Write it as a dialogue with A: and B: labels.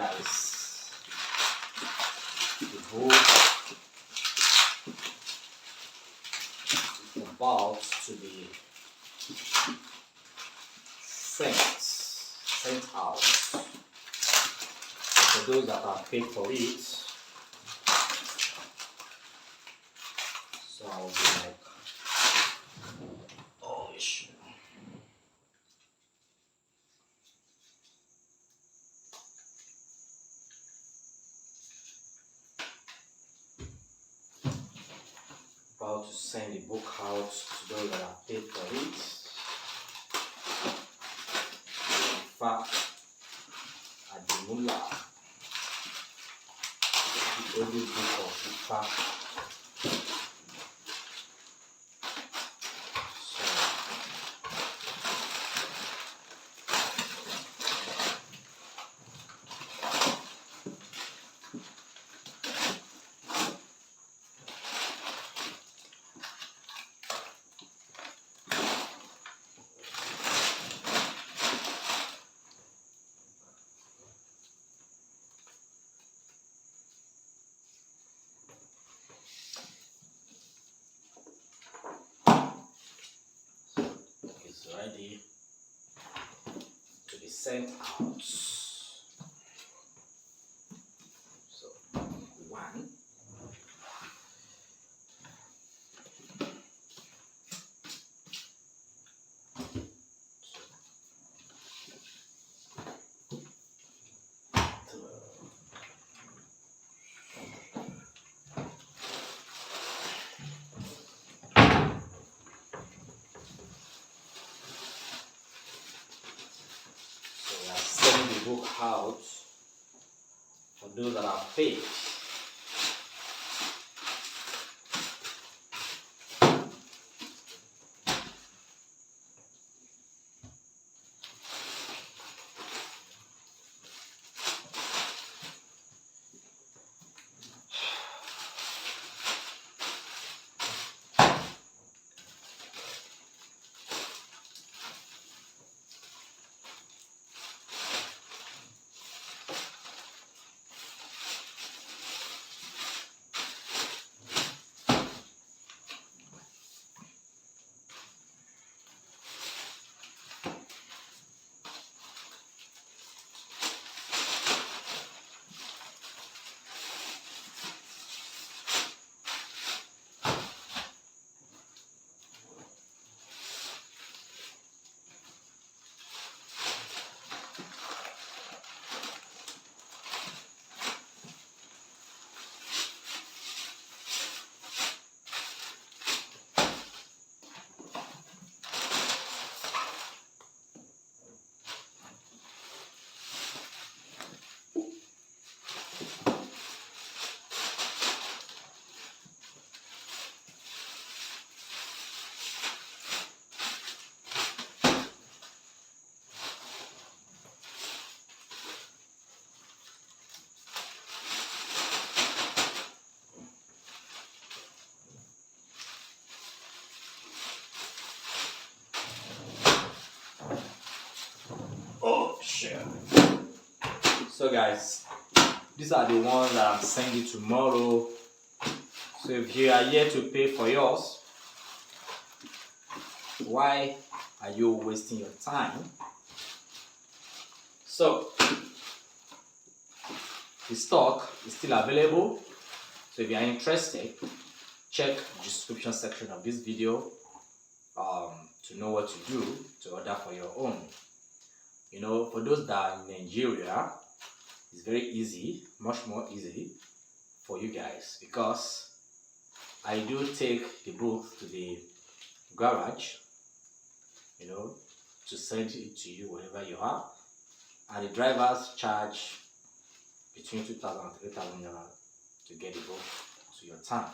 A: guys, the book is about to be sent out. For those that are paid for it, so I'll be like, oh shit. About to send the book out to those that are paid for it. In fact, Adimula, the only book of Ifa. Ready to be sent out. So, one, book out for those that are paid. Oh shit. So guys, these are the ones that I'm sending tomorrow. So if you are here to pay for yours, why are you wasting your time? So the stock is still available. So if you are interested, check the description section of this video to know what to do to order for your own. You know, for those that are in Nigeria, it's very easy, much more easy for you guys, because I do take the book to the garage, you know, to send it to you wherever you are, and the drivers charge between 2,000 and 3,000 naira to get the book to your town.